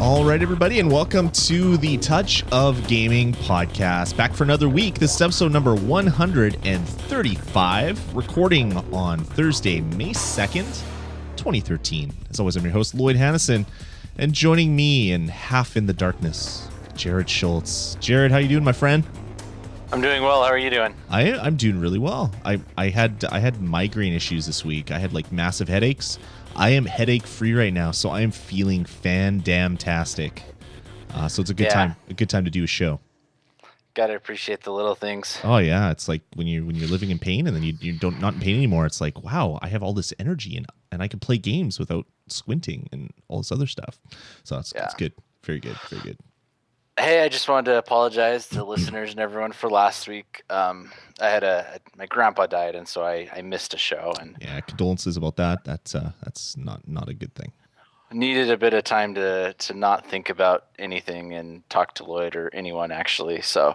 All right, everybody, and welcome to the Touch of Gaming podcast. Back for another week. This is episode number 135, recording on Thursday, May 2nd, 2013. As always, I'm your host, Lloyd Hannison, and joining me in Half in the Darkness, Jared Schultz. Jared, how you doing, my friend? I'm doing well. How are you doing? I'm doing really well. I had migraine issues this week. I had like massive headaches. I am headache free right now, so I am feeling fan-damn-tastic. So it's a good time to do a show. Gotta appreciate the little things. Oh yeah, it's like when you're living in pain and then you don't not in pain anymore. It's like, wow, I have all this energy and I can play games without squinting and all this other stuff. So it's good, very good, very good. Hey, I just wanted to apologize to listeners and everyone for last week. I had my grandpa died, and so I missed a show. And yeah, condolences about that. That's not a good thing. Needed a bit of time to not think about anything and talk to Lloyd or anyone actually. So,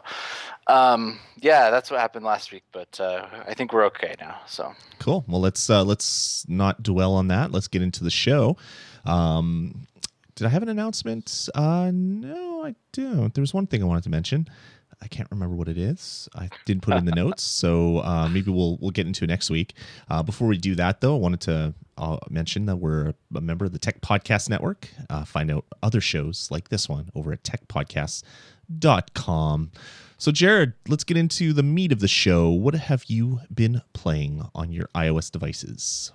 that's what happened last week. But I think we're okay now. So cool. Well, let's not dwell on that. Let's get into the show. Did I have an announcement? No, I don't. There was one thing I wanted to mention. I can't remember what it is. I didn't put it in the notes, so maybe we'll get into it next week. Before we do that, though, I wanted to mention that we're a member of the Tech Podcast Network. Find out other shows like this one over at techpodcasts.com. So, Jared, let's get into the meat of the show. What have you been playing on your iOS devices?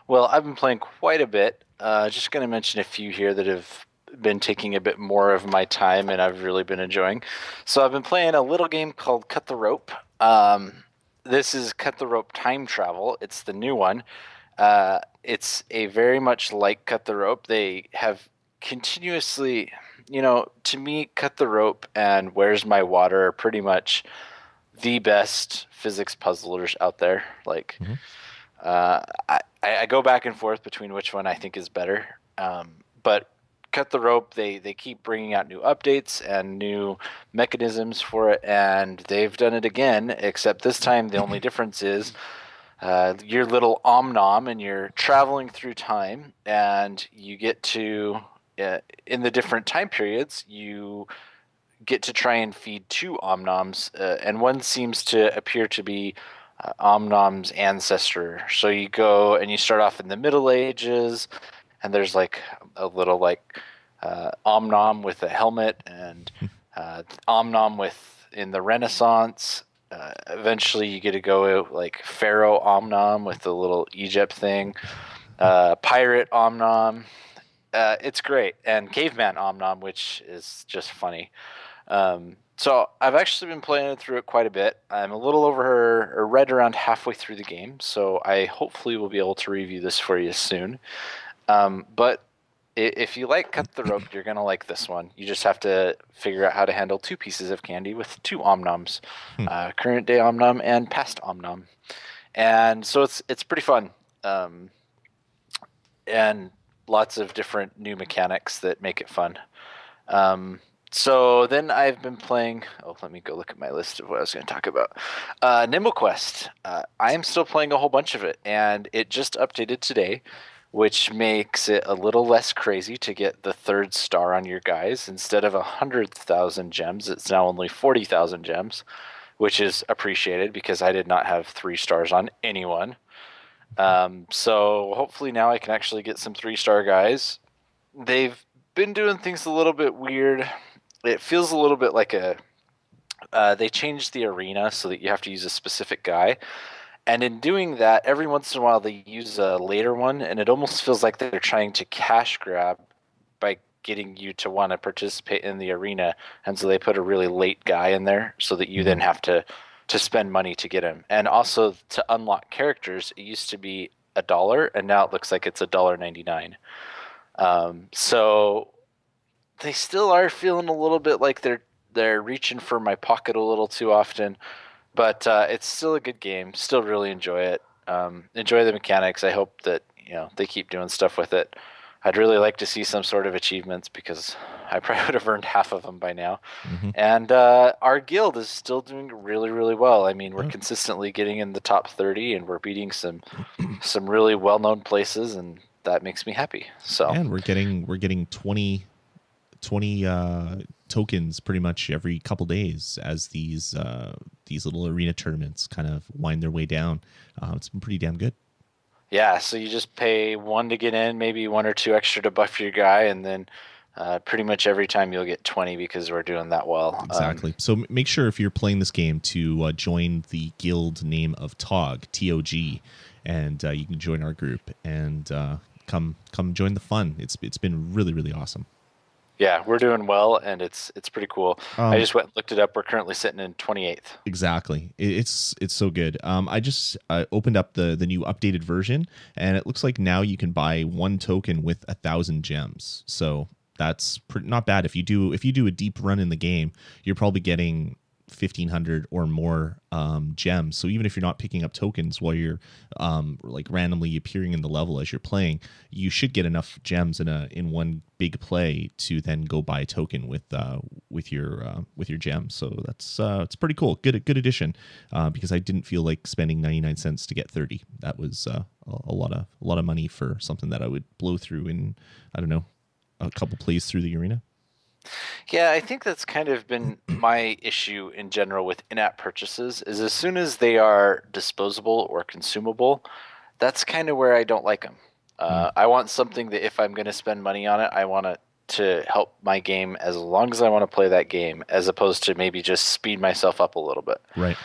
Well, I've been playing quite a bit. Just going to mention a few here that have been taking a bit more of my time and I've really been enjoying. So I've been playing a little game called Cut the Rope. This is Cut the Rope Time Travel. It's the new one. It's a very much like Cut the Rope. They have continuously, to me, Cut the Rope and Where's My Water are pretty much the best physics puzzlers out there. Like, I go back and forth between which one I think is better. But Cut the Rope, they keep bringing out new updates and new mechanisms for it, and they've done it again, except this time the only difference is your little Om-Nom, and you're traveling through time, and you get to, in the different time periods, you get to try and feed two Om-Noms, and one seems to appear to be Om-Nom's ancestor. So you go and you start off in the Middle Ages, and there's like a little Om-Nom with a helmet, and Om-Nom in the Renaissance. Eventually you get to go like Pharaoh Om-Nom with the little Egypt thing, Pirate Om-Nom. It's great, and Caveman Om-Nom, which is just funny. So I've actually been playing through it quite a bit. I'm a little over or right around halfway through the game, so I hopefully will be able to review this for you soon. But if you like Cut the Rope, you're going to like this one. You just have to figure out how to handle two pieces of candy with two Om-Noms, current day Om-Nom and past Om-Nom. And so it's pretty fun. And lots of different new mechanics that make it fun. So then I've been playing, let me go look at my list of what I was going to talk about. Nimble Quest. I am still playing a whole bunch of it, and it just updated today, which makes it a little less crazy to get the 3rd star on your guys. Instead of 100,000 gems, it's now only 40,000 gems, which is appreciated because I did not have 3 stars on anyone. So hopefully now I can actually get some 3-star guys. They've been doing things a little bit weird. It feels a little bit like they changed the arena so that you have to use a specific guy. And in doing that, every once in a while they use a later one, and it almost feels like they're trying to cash grab by getting you to want to participate in the arena. And so they put a really late guy in there so that you then have to spend money to get him. And also to unlock characters, it used to be $1, and now it looks like it's $1.99. So they still are feeling a little bit like they're reaching for my pocket a little too often, but it's still a good game. Still really enjoy it. Enjoy the mechanics. I hope that they keep doing stuff with it. I'd really like to see some sort of achievements because I probably would have earned half of them by now. Mm-hmm. And our guild is still doing really, really well. I mean, we're consistently getting in the top 30, and we're beating some really well-known places, and that makes me happy. So, and we're getting 20 20 tokens pretty much every couple days as these little arena tournaments kind of wind their way down. It's been pretty damn good. Yeah, so you just pay one to get in, maybe one or two extra to buff your guy, and then pretty much every time you'll get 20 because we're doing that well. Exactly. So make sure if you're playing this game to join the guild name of ToG, ToG, and you can join our group and come join the fun. It's been really really awesome. Yeah, we're doing well, and it's pretty cool. I Um, just went and looked it up. We're currently sitting in 28th. exactly. It's so good. I just opened up the new updated version, and it looks like now you can buy one token with 1,000 gems. So that's not bad. If you do a deep run in the game, you're probably getting 1,500 or more gems. So even if you're not picking up tokens while you're like randomly appearing in the level as you're playing, you should get enough gems in one big play to then go buy a token with your gems. So that's it's pretty cool. Good addition, because I didn't feel like spending 99 cents to get 30. That was a lot of money for something that I would blow through in, I don't know, a couple plays through the arena. Yeah, I think that's kind of been my issue in general with in-app purchases is as soon as they are disposable or consumable, that's kind of where I don't like them. Mm, I want something that if I'm going to spend money on it, I want it to help my game as long as I want to play that game, as opposed to maybe just speed myself up a little bit. right.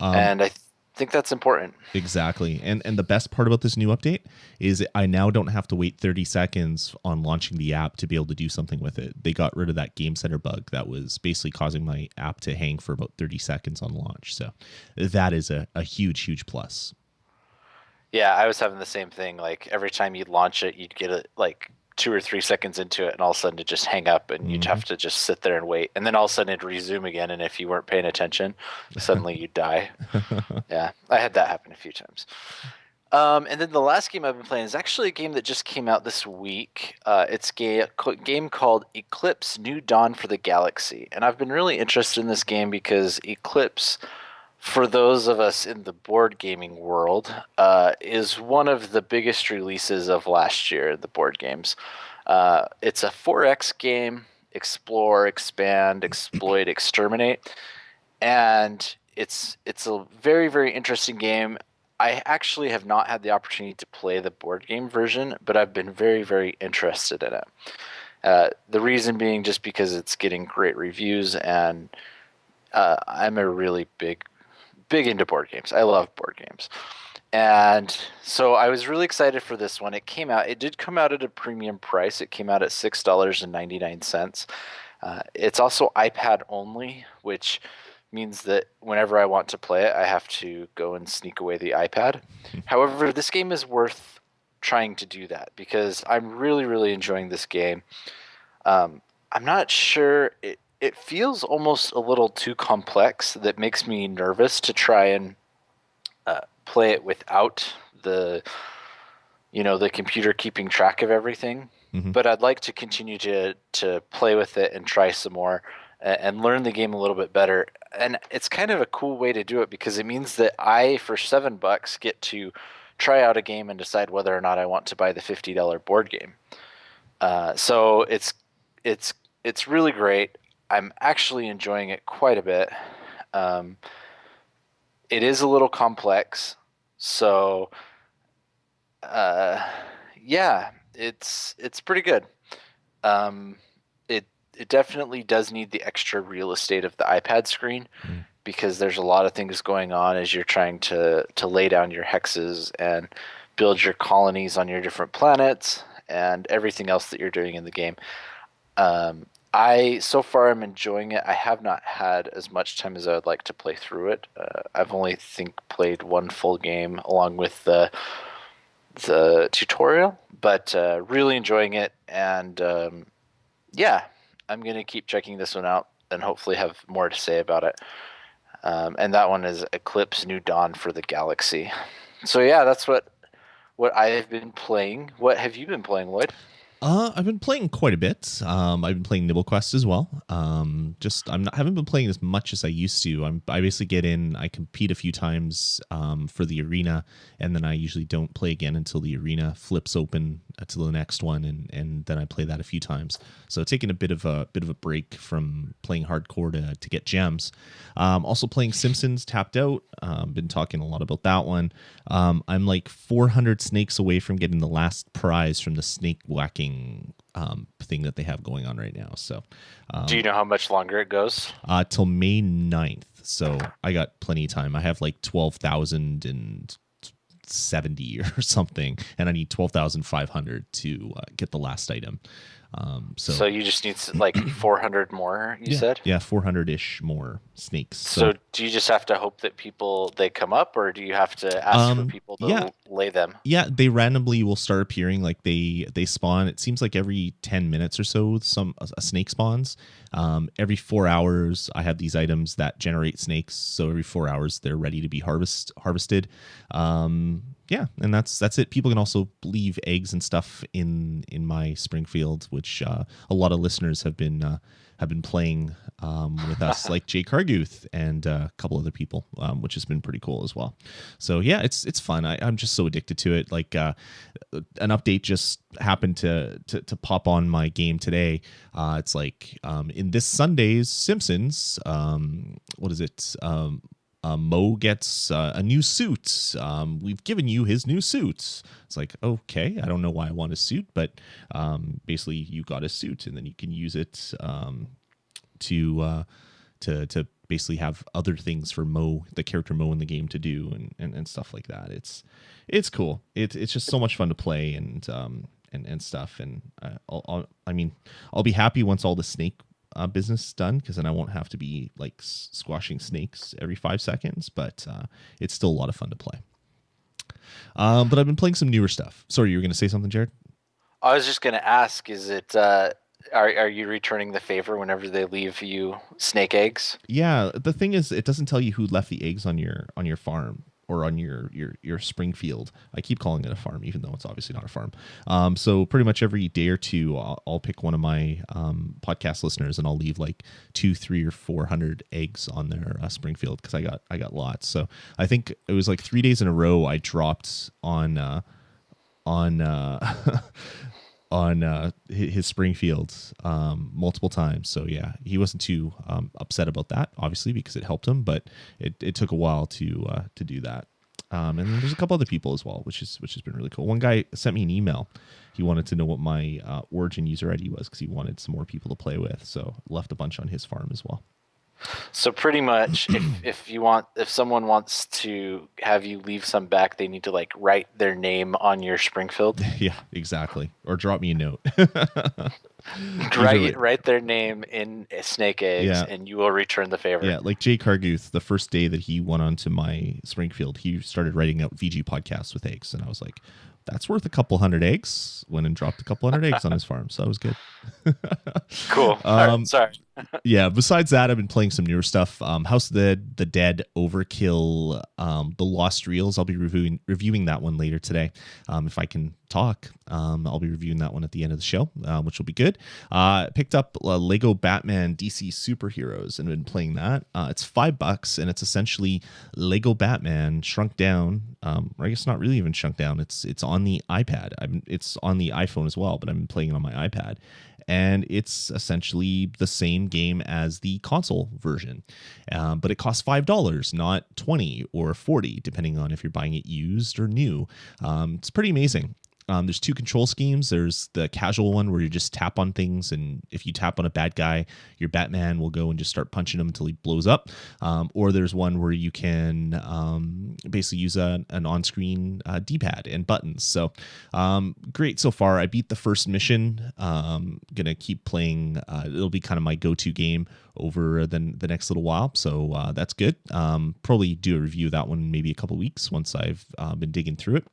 Um, And I think that's important. Exactly. And the best part about this new update is I now don't have to wait 30 seconds on launching the app to be able to do something with it. They got rid of that game center bug that was basically causing my app to hang for about 30 seconds on launch. So that is a huge plus. Yeah, I was having the same thing. Like every time you'd launch it, you'd get it like 2 or 3 seconds into it, and all of a sudden it just hang up, and you'd Hmm. have to just sit there and wait. And then all of a sudden it'd resume again, and if you weren't paying attention, suddenly you'd die. Yeah, I had that happen a few times. And then the last game I've been playing is actually a game that just came out this week. It's a game called Eclipse: New Dawn for the Galaxy, and I've been really interested in this game because Eclipse, for those of us in the board gaming world, is one of the biggest releases of last year in the board games. It's a 4X game: explore, expand, exploit, exterminate, and it's a very very interesting game. I actually have not had the opportunity to play the board game version, but I've been very very interested in it. The reason being just because it's getting great reviews, and I'm a really big into board games. I love board games. And so I was really excited for this one. It came out, it did come out at a premium price. It came out at $6.99. It's also iPad only, which means that whenever I want to play it, I have to go and sneak away the iPad. However, this game is worth trying to do that because I'm really, really enjoying this game. I'm not sure. It feels almost a little too complex that makes me nervous to try and play it without the the computer keeping track of everything. Hmm. But I'd like to continue to play with it and try some more and learn the game a little bit better. And it's kind of a cool way to do it because it means that I, for $7, get to try out a game and decide whether or not I want to buy the $50 board game. So it's really great. I'm actually enjoying it quite a bit. Um, it is a little complex, so uh, yeah, it's pretty good. Um, it definitely does need the extra real estate of the iPad screen Mm. because there's a lot of things going on as you're trying to lay down your hexes and build your colonies on your different planets and everything else that you're doing in the game. Um, I so far am enjoying it. I have not had as much time as I would like to play through it. I've only think played one full game along with the tutorial, but really enjoying it. And yeah, I'm gonna keep checking this one out and hopefully have more to say about it. And that one is Eclipse: New Dawn for the Galaxy. So yeah, that's what I've been playing. What have you been playing, Lloyd? I've been playing quite a bit. I've been playing Nibble Quest as well. Haven't been playing as much as I used to. I basically get in, I compete a few times for the arena, and then I usually don't play again until the arena flips open to the next one, and then I play that a few times. So taking a bit of a break from playing hardcore to get gems. Also playing Simpsons Tapped Out. Been talking a lot about that one. I'm like 400 snakes away from getting the last prize from the snake whacking thing that they have going on right now. So Do you know how much longer it goes? till May 9th. So I got plenty of time. I have like 12,070 or something, and I need 12,500 to get the last item. So you just need like 400 more, you said? Yeah, 400-ish more snakes. So do you just have to hope that they come up, or do you have to ask for people to lay them? Yeah, they randomly will start appearing. Like they spawn. It seems like every 10 minutes or so, a snake spawns. Every 4 hours, I have these items that generate snakes. So every 4 hours, they're ready to be harvested. Yeah, and that's it. People can also leave eggs and stuff in my Springfield, which a lot of listeners have been playing with us, like Jay Carguth and a couple other people, which has been pretty cool as well. So yeah, it's fun. I'm just so addicted to it. Like an update just happened to pop on my game today. It's like in this Sunday's Simpsons, what is it? Mo gets a new suit. We've given you his new suit. It's like, okay, I don't know why I want a suit, but basically you got a suit, and then you can use it to basically have other things for Mo, the character Mo in the game, to do and stuff like that. It's cool. It's just so much fun to play and stuff. And I'll be happy once all the snake business done, because then I won't have to be like squashing snakes every 5 seconds, but it's still a lot of fun to play. But I've been playing some newer stuff. Sorry, you were going to say something, Jared? I was just going to ask, is it are you returning the favor whenever they leave you snake eggs? Yeah, the thing is, it doesn't tell you who left the eggs on your farm or on your Springfield. I keep calling it a farm, even though it's obviously not a farm. So pretty much every day or two, I'll pick one of my podcast listeners, and I'll leave like 200, 300, or 400 eggs on their Springfield, because I got lots. So I think it was like 3 days in a row I dropped on his Springfield multiple times. So yeah, he wasn't too upset about that, obviously, because it helped him, but it took a while to do that. And then there's a couple other people as well, which has been really cool. One guy sent me an email. He wanted to know what my Origin user ID was, because he wanted some more people to play with. So left a bunch on his farm as well. So pretty much, if someone wants to have you leave some back, they need to like write their name on your Springfield. Yeah, exactly. Or drop me a note. Write their name in snake eggs, and you will return the favor. Yeah, like Jay Carguth, the first day that he went onto my Springfield, he started writing out VG podcasts with eggs, and I was like, that's worth a couple hundred eggs. Went and dropped a couple hundred eggs on his farm, so that was good. Cool. Sorry. Yeah, besides that, I've been playing some newer stuff. House of the Dead, Overkill, The Lost Reels. I'll be reviewing that one later today. If I can talk, I'll be reviewing that one at the end of the show, which will be good. Picked up Lego Batman DC Superheroes and been playing that. It's $5, and it's essentially Lego Batman shrunk down. Or I guess not really even shrunk down. It's on the iPad. It's on the iPhone as well, but I've been playing it on my iPad. And it's essentially the same game as the console version, but it costs $5, not $20 or $40, depending on if you're buying it used or new. It's pretty amazing. There's two control schemes. There's the casual one where you just tap on things, and if you tap on a bad guy, your Batman will go and just start punching him until he blows up. Or there's one where you can basically use an on-screen D-pad and buttons. So great so far. I beat the first mission. Gonna keep playing. It'll be kind of my go-to game over the next little while. So that's good. Probably do a review of that one in maybe a couple weeks once I've been digging through it.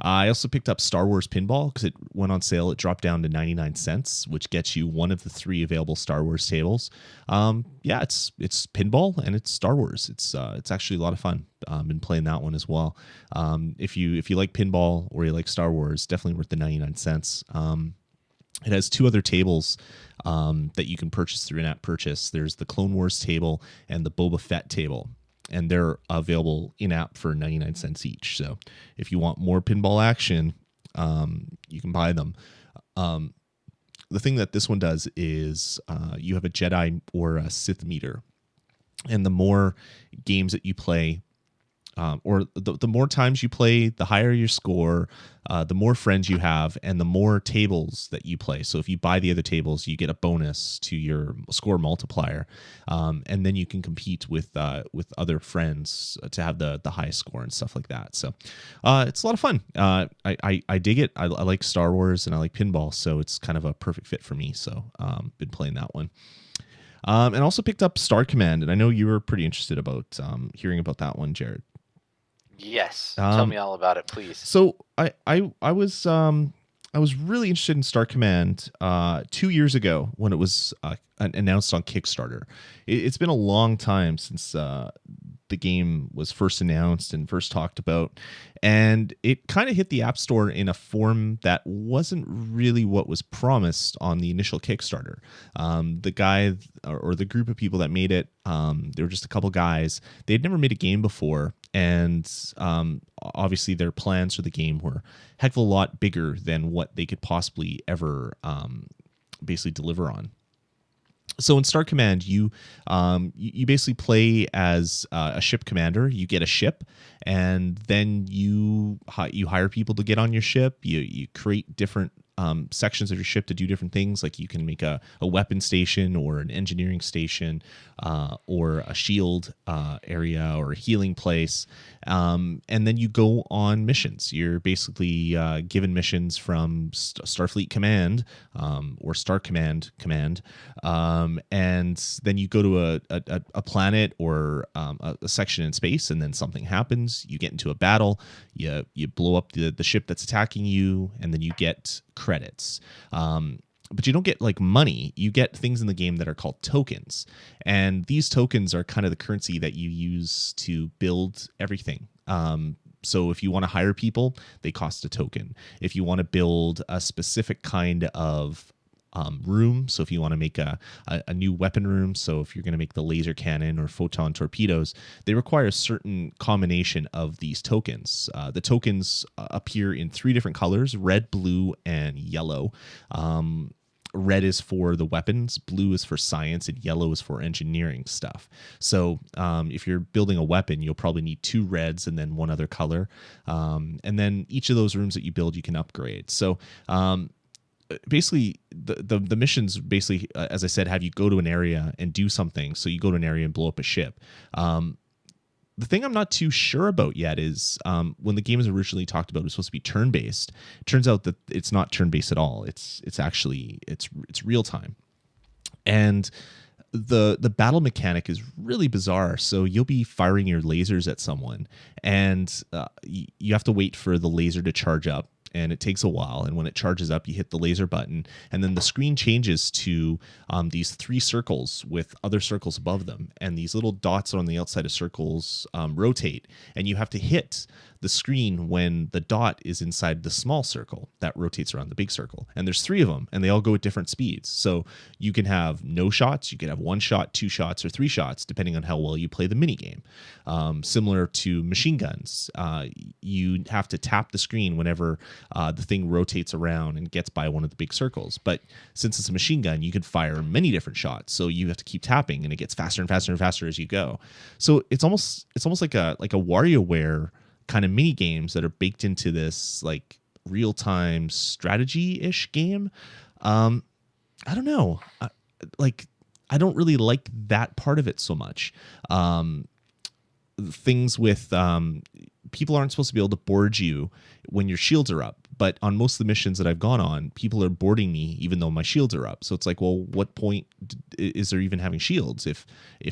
I also picked up Star Wars Pinball because it went on sale. It dropped down to 99 cents, which gets you one of the 3 available Star Wars tables. Yeah, it's pinball and it's Star Wars. It's actually a lot of fun. Been playing that one as well. If you like pinball or you like Star Wars, definitely worth the 99 cents. It has two other tables that you can purchase through in-app purchase. There's the Clone Wars table and the Boba Fett table, and they're available in-app for 99 cents each. So if you want more pinball action, you can buy them. The thing that this one does is you have a Jedi or a Sith meter, and the more games that you play, or the more times you play, the higher your score, the more friends you have, and the more tables that you play. So if you buy the other tables, you get a bonus to your score multiplier, and then you can compete with other friends to have the highest score and stuff like that. So it's a lot of fun. I dig it. I like Star Wars and I like pinball, so it's kind of a perfect fit for me. So been playing that one. And also picked up Star Command, and I know you were pretty interested about hearing about that one, Jared. Yes. Tell me all about it, please. So I was really interested in Star Command 2 years ago when it was announced on Kickstarter. It's been a long time since the game was first announced and first talked about, and it kind of hit the App Store in a form that wasn't really what was promised on the initial Kickstarter. The guy or the group of people that made it, they were just a couple guys. They had never made a game before, and obviously their plans for the game were a heck of a lot bigger than what they could possibly ever basically deliver on. So in Star Command, you basically play as a ship commander. You get a ship, and then you hire people to get on your ship. You create different sections of your ship to do different things. Like you can make a weapon station or an engineering station or a shield area or a healing place. And then you go on missions. You're basically given missions from Starfleet Command or Star Command, and then you go to a planet or a section in space, and then something happens. You get into a battle. You blow up the ship that's attacking you, and then you get credits. But you don't get like money. You get things in the game that are called tokens, and these tokens are kind of the currency that you use to build everything. So if you want to hire people, they cost a token. If you want to build a specific kind of room, so if you want to make a new weapon room, so if you're going to make the laser cannon or photon torpedoes, they require a certain combination of these tokens. The tokens appear in three different colors: red, blue, and yellow. Red is for the weapons, blue is for science, and yellow is for engineering stuff. So if you're building a weapon, you'll probably need two reds and then one other color. And then each of those rooms that you build, you can upgrade. So basically the missions basically, as I said, have you go to an area and do something. So you go to an area and blow up a ship. The thing I'm not too sure about yet is when the game was originally talked about, it was supposed to be turn-based. It turns out that it's not turn-based at all. It's actually real time, and the battle mechanic is really bizarre. So you'll be firing your lasers at someone, and you have to wait for the laser to charge up. And it takes a while, and when it charges up, you hit the laser button, and then the screen changes to these three circles with other circles above them, and these little dots on the outside of circles rotate, and you have to hit the screen when the dot is inside the small circle that rotates around the big circle. And there's three of them, and they all go at different speeds. So you can have no shots, you can have one shot, two shots, or three shots, depending on how well you play the minigame. Similar to machine guns, you have to tap the screen whenever the thing rotates around and gets by one of the big circles. But since it's a machine gun, you can fire many different shots, so you have to keep tapping, and it gets faster and faster and faster as you go. So it's almost like a WarioWare kind of mini games that are baked into this like real-time strategy-ish game. I don't know. I don't really like that part of it so much. Things with people aren't supposed to be able to board you when your shields are up, but on most of the missions that I've gone on, people are boarding me even though my shields are up. So it's like, well, what point is there even having shields if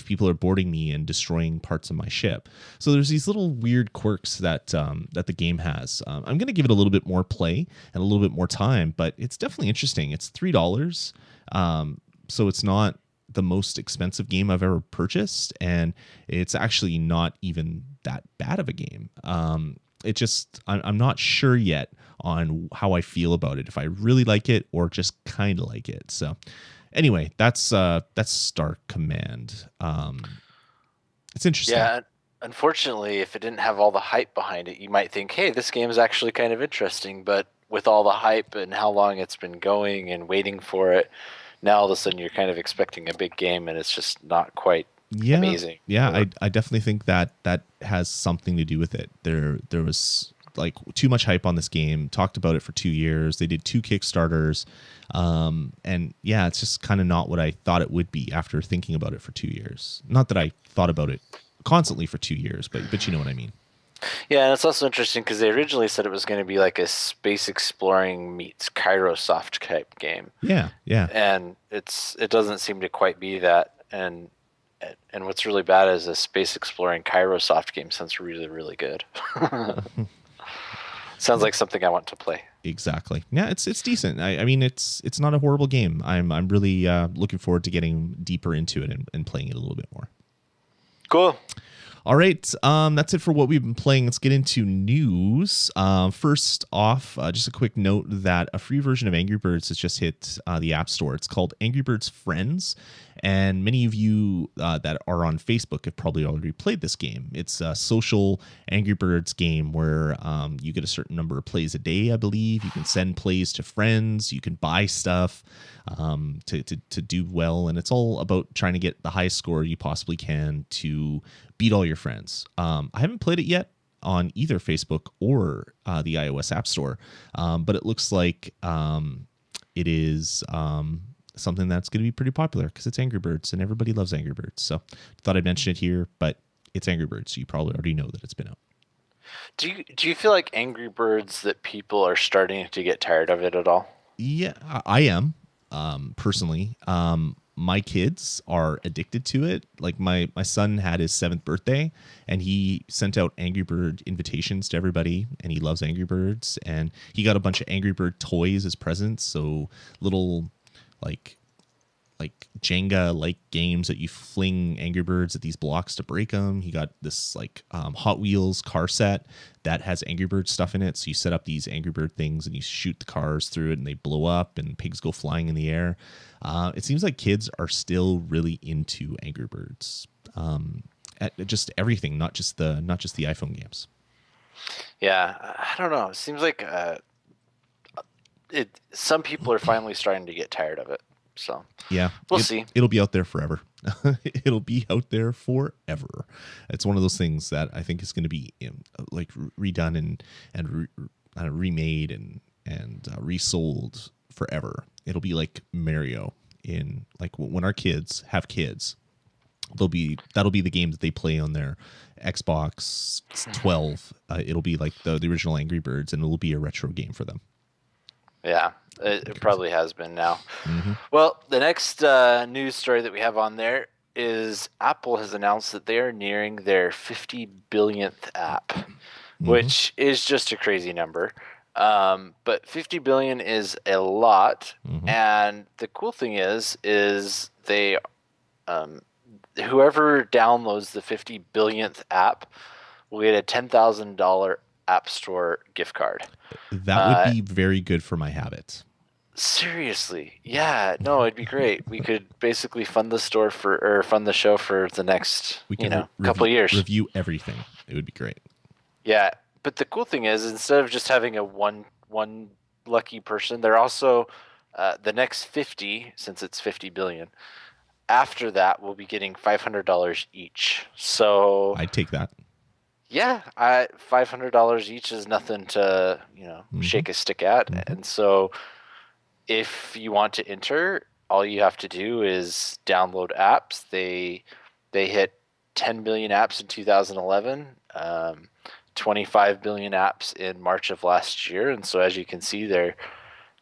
people are boarding me and destroying parts of my ship? So there's these little weird quirks that that the game has. I'm going to give it a little bit more play and a little bit more time, but it's definitely interesting. It's $3, so it's not the most expensive game I've ever purchased, and it's actually not even that bad of a game. I'm not sure yet on how I feel about it, if I really like it or just kind of like it. So anyway, that's Star Command. It's interesting. Yeah, unfortunately, if it didn't have all the hype behind it, you might think, hey, this game is actually kind of interesting. But with all the hype and how long it's been going and waiting for it, now all of a sudden you're kind of expecting a big game and it's just not quite Yeah, amazing. yeah, Or, I definitely think that has something to do with it. There was like too much hype on this game. Talked about it for 2 years. They did 2 Kickstarters, and yeah, it's just kind of not what I thought it would be after thinking about it for 2 years. Not that I thought about it constantly for 2 years, but you know what I mean. yeah, and it's also interesting because they originally said it was going to be like a space exploring meets Kairosoft type game, Yeah, yeah. and it doesn't seem to quite be that. And what's really bad is a space exploring Kairosoft game sounds really, really good. Sounds like something I want to play. Exactly. Yeah, it's decent. I mean, it's not a horrible game. I'm really looking forward to getting deeper into it and playing it a little bit more. Cool. All right, that's it for what we've been playing. Let's get into news. First off, just a quick note that a free version of Angry Birds has just hit the App Store. It's called Angry Birds Friends, and many of you that are on Facebook have probably already played this game. It's a social Angry Birds game where you get a certain number of plays a day, I believe. You can send plays to friends. You can buy stuff to do well, and it's all about trying to get the highest score you possibly can to beat all your friends. I haven't played it yet on either Facebook or the iOS App Store, but it looks like it is something that's going to be pretty popular because it's Angry Birds and everybody loves Angry Birds. So thought I'd mention it here, but it's Angry Birds, so you probably already know that it's been out. Do you feel like Angry Birds that people are starting to get tired of it at all? Yeah, I am personally. My kids are addicted to it. Like my son had his 7th birthday and he sent out Angry Bird invitations to everybody, and he loves Angry Birds, and he got a bunch of Angry Bird toys as presents. So little like Jenga like games that you fling Angry Birds at these blocks to break them. He got this like Hot Wheels car set that has Angry Bird stuff in it. So you set up these Angry Bird things and you shoot the cars through it and they blow up and pigs go flying in the air. It seems like kids are still really into Angry Birds. At just everything, not just the iPhone games. Yeah, I don't know. It seems like some people are finally starting to get tired of it. So Yeah, we'll see. It'll be out there forever. It'll be out there forever. It's one of those things that I think is going to be like redone and remade and resold forever. It'll be like Mario in like when our kids have kids. That'll be the game that they play on their Xbox 12. It'll be like the original Angry Birds, and it'll be a retro game for them. Yeah, it probably has been now. Mm-hmm. Well, the next news story that we have on there is Apple has announced that they are nearing their 50 billionth app, which is just a crazy number. But 50 billion is a lot. And the cool thing is they, whoever downloads the 50 billionth app will get a $10,000 App Store gift card. That would be very good for my habits. Seriously, yeah, no, it'd be great. We could basically fund the store or fund the show for the next, couple of years. Review everything. It would be great. Yeah, but the cool thing is, instead of just having a one lucky person, they're also the next 50, since it's 50 billion. After that, we'll be getting $500 each. So I'd take that. Yeah, $500 each is nothing to shake a stick at, and so if you want to enter, all you have to do is download apps. They hit 10 billion apps in 2011, 25 billion apps in March of last year, and so as you can see, they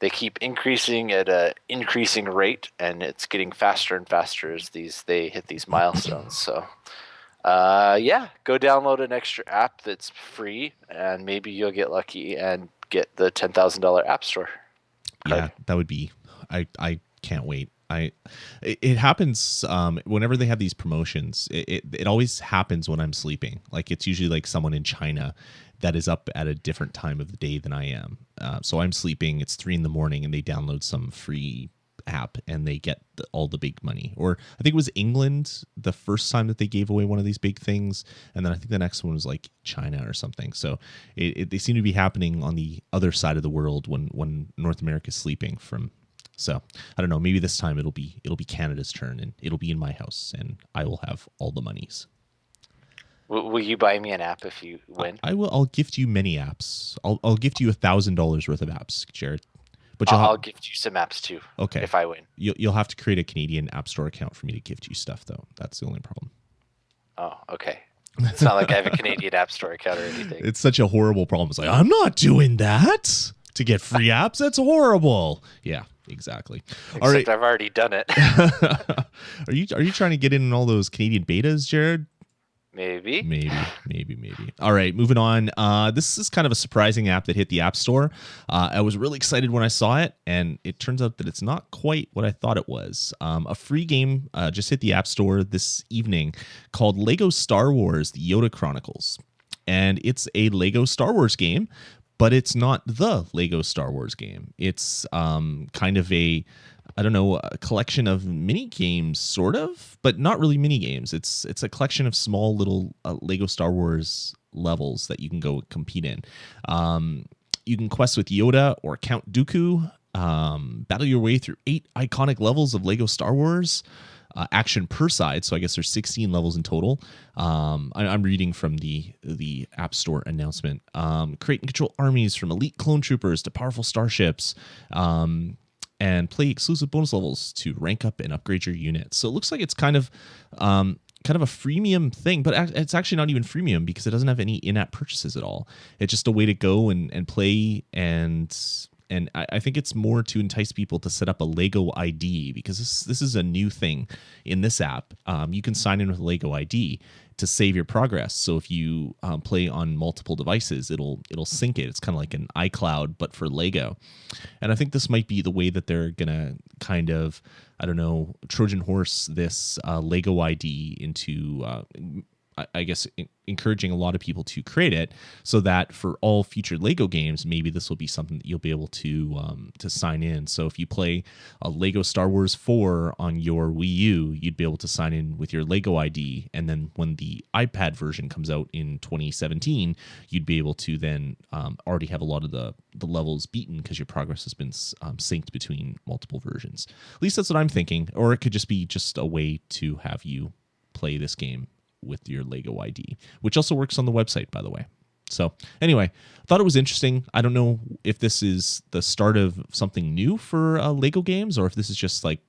keep increasing at a increasing rate, and it's getting faster and faster as they hit these milestones. So. Go download an extra app that's free, and maybe you'll get lucky and get the $10,000 App Store card. Yeah, that would be. I can't wait. I it happens whenever they have these promotions. It always happens when I'm sleeping. Like it's usually like someone in China that is up at a different time of the day than I am. So I'm sleeping. It's 3 a.m. and they download some free app and they get all the big money. Or I think it was England the first time that they gave away one of these big things, and then I think the next one was like China or something. So they seem to be happening on the other side of the world when North America is sleeping. So I don't know. Maybe this time it'll be Canada's turn, and it'll be in my house, and I will have all the monies. Will you buy me an app if you win? I will. I'll gift you many apps. I'll gift you $1,000 worth of apps, Jared. But I'll gift you some apps too. Okay. If I win. You'll have to create a Canadian App Store account for me to gift you stuff, though. That's the only problem. Oh, okay. It's not like I have a Canadian App Store account or anything. It's such a horrible problem. It's like, I'm not doing that to get free apps. That's horrible. Yeah, exactly. Except all right. I've already done it. Are you trying to get in all those Canadian betas, Jared? Maybe. All right, moving on. This is kind of a surprising app that hit the App Store. I was really excited when I saw it, and it turns out that it's not quite what I thought it was. A free game just hit the App Store this evening called Lego Star Wars: The Yoda Chronicles. And it's a Lego Star Wars game, but it's not the Lego Star Wars game. It's kind of a collection of mini games, sort of, but not really mini games. It's a collection of small little Lego Star Wars levels that you can go compete in. You can quest with Yoda or Count Dooku, battle your way through 8 iconic levels of Lego Star Wars. Action per side, so I guess there's 16 levels in total. I'm reading from the App Store announcement. Create and control armies from elite clone troopers to powerful starships. And play exclusive bonus levels to rank up and upgrade your units. So it looks like it's kind of a freemium thing, but it's actually not even freemium because it doesn't have any in-app purchases at all. It's just a way to go and play, and I think it's more to entice people to set up a Lego ID, because this is a new thing in this app. You can sign in with Lego ID to save your progress. So if you play on multiple devices, it'll sync it. It's kind of like an iCloud, but for Lego. And I think this might be the way that they're gonna kind of, Trojan horse this Lego ID into, I guess, encouraging a lot of people to create it, so that for all future Lego games, maybe this will be something that you'll be able to sign in. So if you play a Lego Star Wars 4 on your Wii U, you'd be able to sign in with your Lego ID, and then when the iPad version comes out in 2017, you'd be able to then already have a lot of the levels beaten because your progress has been synced between multiple versions. At least that's what I'm thinking. Or it could just be just a way to have you play this game with your Lego ID, which also works on the website, by the way. So anyway, I thought it was interesting. I don't know if this is the start of something new for Lego games, or if this is just like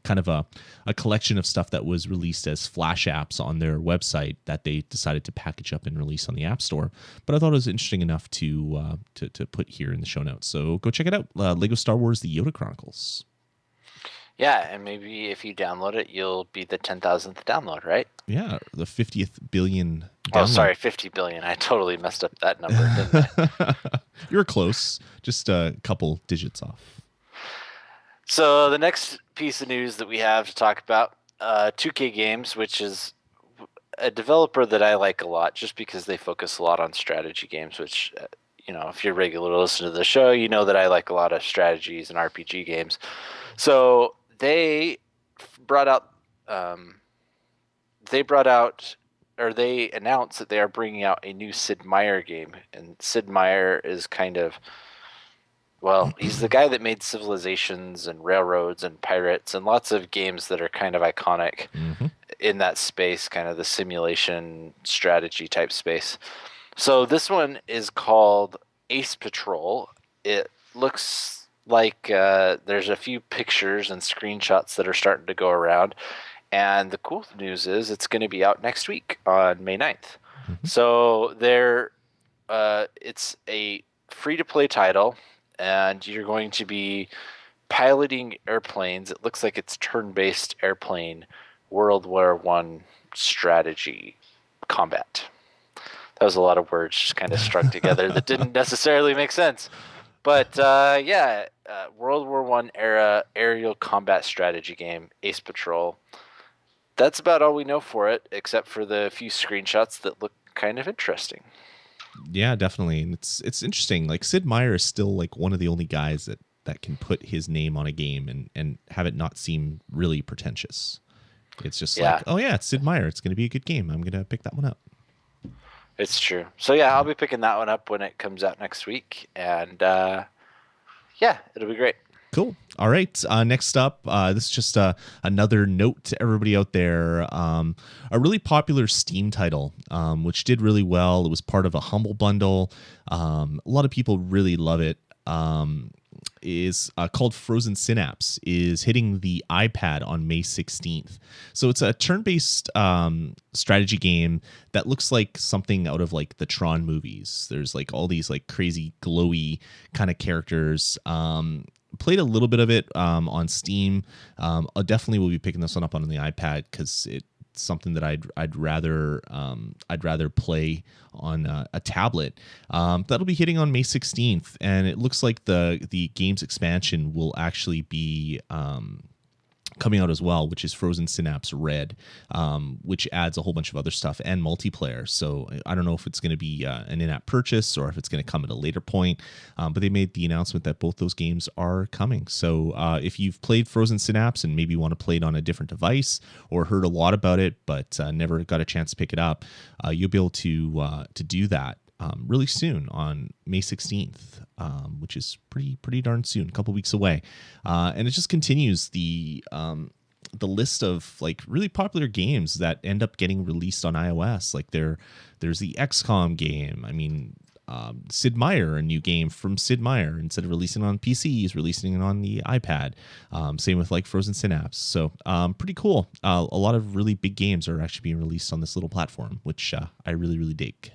kind of a collection of stuff that was released as Flash apps on their website that they decided to package up and release on the App Store. But I thought it was interesting enough to put here in the show notes. So go check it out. Lego Star Wars: The Yoda Chronicles. Yeah, and maybe if you download it, you'll be the 10,000th download, right? Yeah, the 50th billion download. Oh, sorry, 50 billion. I totally messed up that number, didn't I? You were close, just a couple digits off. So the next piece of news that we have to talk about, 2K Games, which is a developer that I like a lot just because they focus a lot on strategy games, which, if you're a regular listener to the show, you know that I like a lot of strategies and RPG games. So they announced that they are bringing out a new Sid Meier game. And Sid Meier is he's the guy that made Civilizations and Railroads and Pirates and lots of games that are kind of iconic in that space, kind of the simulation strategy type space. So this one is called Ace Patrol. It looks like there's a few pictures and screenshots that are starting to go around. And the cool news is it's going to be out next week on May 9th. So it's a free-to-play title, and you're going to be piloting airplanes. It looks like it's turn-based airplane World War I strategy combat. That was a lot of words just kind of struck together that didn't necessarily make sense. But World War One era aerial combat strategy game, Ace Patrol. That's about all we know for it, except for the few screenshots that look kind of interesting. Yeah, definitely. And it's interesting. Like Sid Meier is still like one of the only guys that can put his name on a game and have it not seem really pretentious. It's just like, Yeah, oh yeah, it's Sid Meier. It's going to be a good game. I'm going to pick that one up. it's true. So yeah, I'll be picking that one up when it comes out next week, and yeah, it'll be great. Cool. All right. Next up, this is just another note to everybody out there. A really popular Steam title, which did really well. It was part of a Humble Bundle. A lot of people really love it. Is called Frozen Synapse, is hitting the iPad on May 16th. So it's a turn-based strategy game that looks like something out of like the Tron movies. There's like all these like crazy glowy kind of characters. Played a little bit of it on Steam. I definitely will be picking this one up on the iPad because it's something that I'd rather play on a tablet. That'll be hitting on May 16th, and it looks like the game's expansion will actually be coming out as well, which is Frozen Synapse Red, which adds a whole bunch of other stuff and multiplayer. So I don't know if it's going to be an in-app purchase or if it's going to come at a later point, but they made the announcement that both those games are coming. So if you've played Frozen Synapse and maybe want to play it on a different device or heard a lot about it but never got a chance to pick it up, you'll be able to do that really soon on May 16th, which is pretty darn soon, a couple weeks away. And it just continues the list of like really popular games that end up getting released on iOS. Like there's the XCOM game. I mean, Sid Meier, a new game from Sid Meier. Instead of releasing it on PC, he's releasing it on the iPad. Same with like Frozen Synapse. So pretty cool. A lot of really big games are actually being released on this little platform, which I really dig.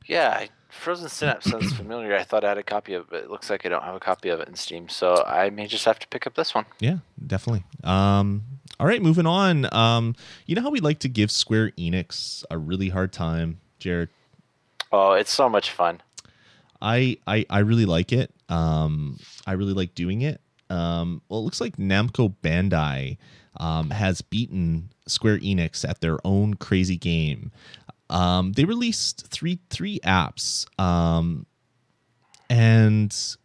Yeah, Frozen Synapse sounds familiar. I thought I had a copy of it, but it looks like I don't have a copy of it in Steam, so I may just have to pick up this one. Yeah, definitely. All right, moving on. You know how we like to give Square Enix a really hard time, Jared? Oh, it's so much fun. I really like it. I really like doing it. Well, it looks like Namco Bandai has beaten Square Enix at their own crazy game. They released three apps, and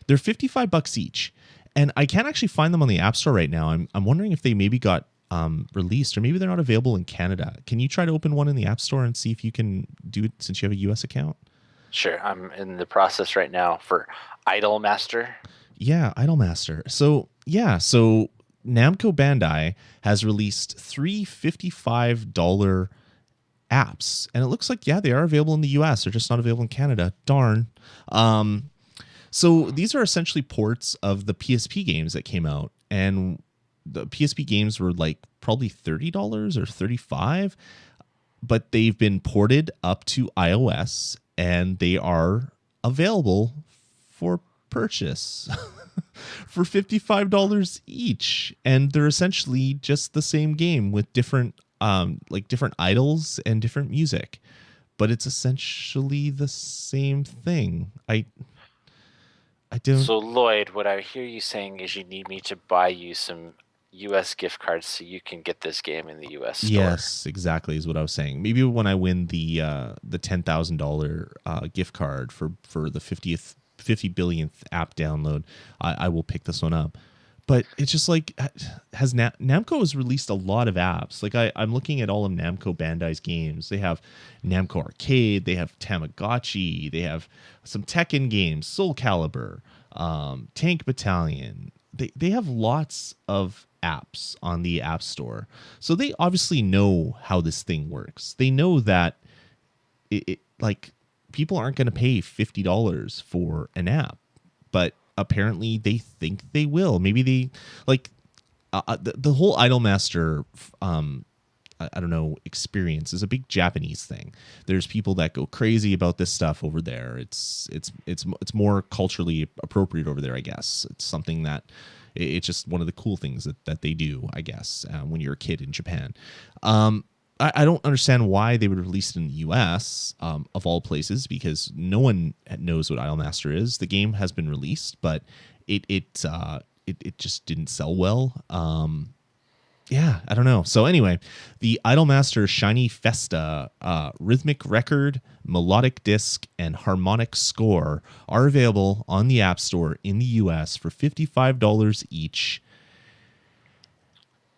they're $55 each. And I can't actually find them on the App Store right now. I'm wondering if they maybe got released, or maybe they're not available in Canada. Can you try to open one in the App Store and see if you can do it since you have a US account? Sure, I'm in the process right now for Idol Master. Yeah, Idolmaster. So Namco Bandai has released three $55 apps, and it looks like they are available in the US. They're just not available in Canada. Darn. So these are essentially ports of the PSP games that came out, and the PSP games were like probably $30 or $35, but they've been ported up to iOS, and they are available for purchase for $55 each, and they're essentially just the same game with different different idols and different music, but it's essentially the same thing. I don't. So Lloyd, what I hear you saying is you need me to buy you some US gift cards so you can get this game in the US store. Yes, exactly is what I was saying. Maybe when I win the $10,000 gift card for the 50 billionth app download, I will pick this one up. But it's just like, Namco has released a lot of apps. Like I'm looking at all of Namco Bandai's games. They have Namco Arcade, they have Tamagotchi, they have some Tekken games, Soul Calibur, Tank Battalion. They have lots of apps on the App Store. So they obviously know how this thing works. They know that it like people aren't going to pay $50 for an app, but apparently they think they will. Maybe they like the whole Idolmaster I don't know, experience is a big Japanese thing. There's people that go crazy about this stuff over there. It's more culturally appropriate over there, I guess. It's something that it's just one of the cool things that they do, I guess, when you're a kid in Japan. I don't understand why they would release it in the U.S. Of all places, because no one knows what Idolmaster is. The game has been released, but it just didn't sell well. Yeah, I don't know. So anyway, the Idolmaster Shiny Festa rhythmic record, melodic disc, and harmonic score are available on the App Store in the US for $55 each.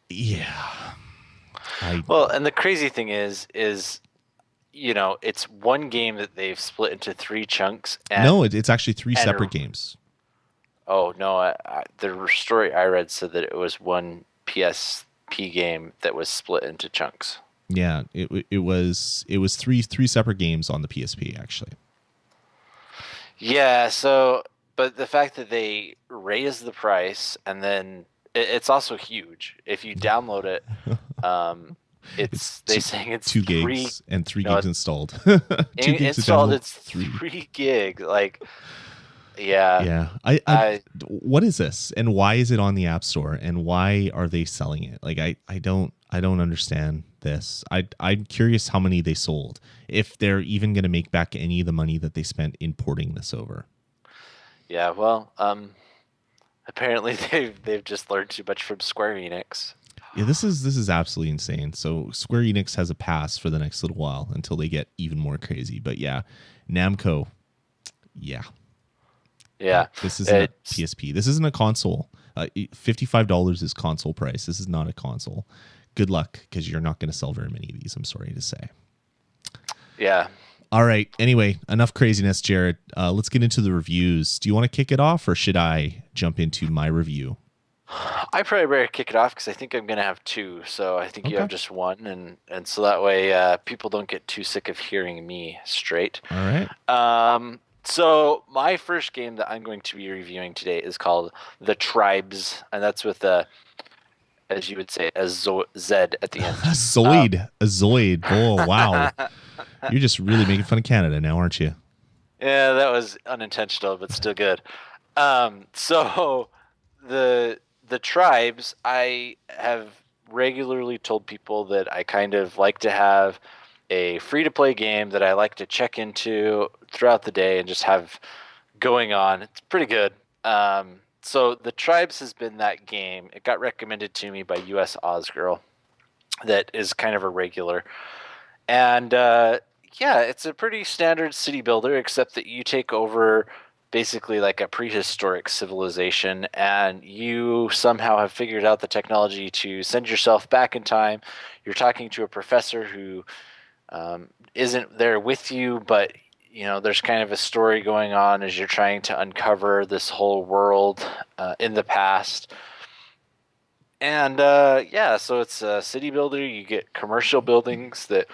Yeah. Well, and the crazy thing is it's one game that they've split into three chunks. And no, it's actually three separate games. Oh no, the story I read said that it was one PSP game that was split into chunks. Yeah, it was three separate games on the PSP actually. Yeah, so but the fact that they raised the price, and then it's also huge. If you download it, it's saying it's 2 gigs and 3 gigs installed. 2 gigs installed. It's 3 gig. Like, yeah. I what is this, and why is it on the App Store, and why are they selling it? Like, I don't understand this. I'm curious how many they sold, if they're even going to make back any of the money that they spent importing this over. Yeah, well, apparently they've just learned too much from Square Enix. Yeah, this is absolutely insane. So Square Enix has a pass for the next little while until they get even more crazy. But yeah, Namco, yeah. This isn't a PSP. This isn't a console. $55 is console price. This is not a console. Good luck, because you're not going to sell very many of these, I'm sorry to say. Yeah. All right. Anyway, enough craziness, Jared. Let's get into the reviews. Do you want to kick it off, or should I jump into my review? I probably better kick it off, because I think I'm going to have two. So I think you have just one, and so that way people don't get too sick of hearing me straight. All right. So my first game that I'm going to be reviewing today is called The Tribes, and that's with as you would say, a Z at the end. A Zoid. Oh, wow. You're just really making fun of Canada now, aren't you? Yeah, that was unintentional, but still good. So the Tribes, I have regularly told people that I kind of like to have a free-to-play game that I like to check into throughout the day and just have going on. It's pretty good. So the Tribes has been that game. It got recommended to me by US Ozgirl, that is kind of a regular. And yeah, it's a pretty standard city builder, except that you take over basically like a prehistoric civilization, and you somehow have figured out the technology to send yourself back in time. You're talking to a professor who isn't there with you, but there's kind of a story going on as you're trying to uncover this whole world in the past. And yeah, so it's a city builder. You get commercial buildings that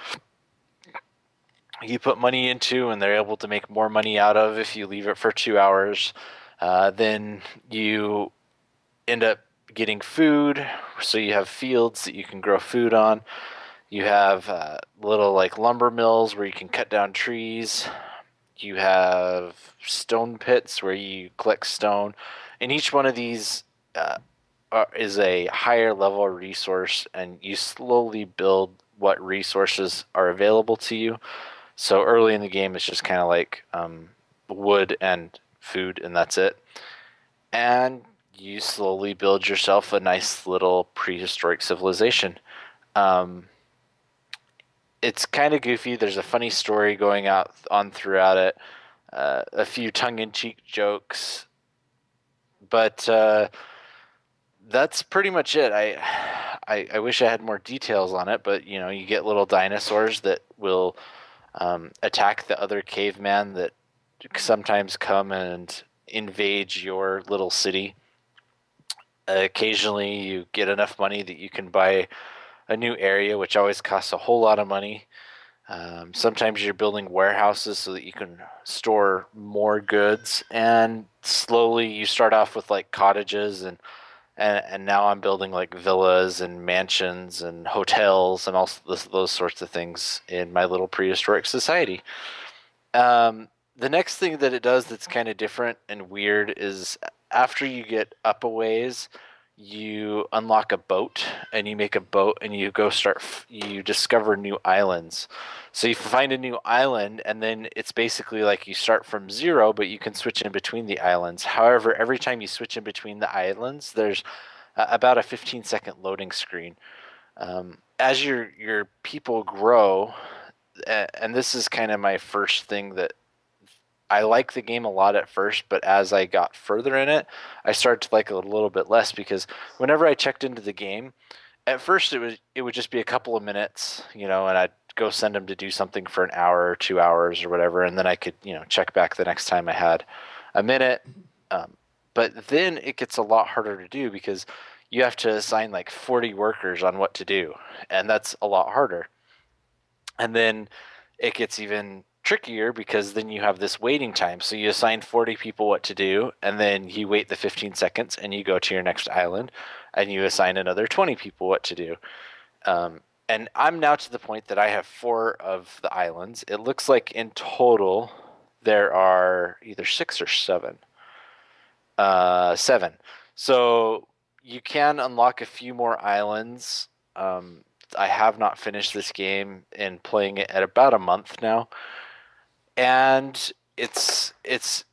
you put money into, and they're able to make more money out of if you leave it for 2 hours. Then you end up getting food, so you have fields that you can grow food on. You have little like lumber mills where you can cut down trees. You have stone pits where you collect stone, and each one of these is a higher level resource, and you slowly build what resources are available to you. So early in the game, it's just kind of like wood and food, and that's it. And you slowly build yourself a nice little prehistoric civilization. It's kind of goofy. There's a funny story going on throughout it, a few tongue-in-cheek jokes, but that's pretty much it. I wish I had more details on it, but you get little dinosaurs that will attack the other caveman that sometimes come and invade your little city. Occasionally, you get enough money that you can buy a new area, which always costs a whole lot of money. Sometimes you're building warehouses so that you can store more goods, and slowly you start off with like cottages, and now I'm building like villas and mansions and hotels and all those sorts of things in my little prehistoric society. The next thing that it does that's kind of different and weird is after you get up a ways, you unlock a boat and you make a boat and you go you discover new islands. So you find a new island and then it's basically like you start from zero, but you can switch in between the islands. However, every time you switch in between the islands, there's about a 15-second loading screen. As your people grow, and this is kind of my first thing that I like the game a lot at first, but as I got further in it, I started to like it a little bit less because whenever I checked into the game, at first it would just be a couple of minutes, and I'd go send them to do something for an hour or 2 hours or whatever, and then I could check back the next time I had a minute. But then it gets a lot harder to do because you have to assign like 40 workers on what to do, and that's a lot harder. And then it gets even trickier because then you have this waiting time. So you assign 40 people what to do, and then you wait the 15 seconds and you go to your next island and you assign another 20 people what to do. And I'm now to the point that I have 4 of the islands. It looks like in total there are either 6 or 7. 7. So you can unlock a few more islands. I have not finished this game and playing it at about a month now, and it's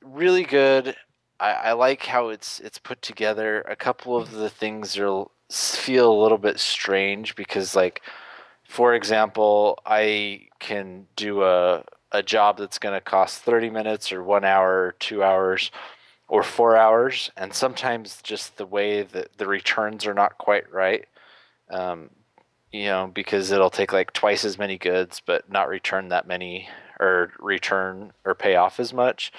really good. I like how it's put together. A couple of the things feel a little bit strange because, like, for example, I can do a job that's going to cost 30 minutes or 1 hour or 2 hours or 4 hours, and sometimes just the way that the returns are not quite right. Because it'll take like twice as many goods, but not return that many, or return or pay off as much,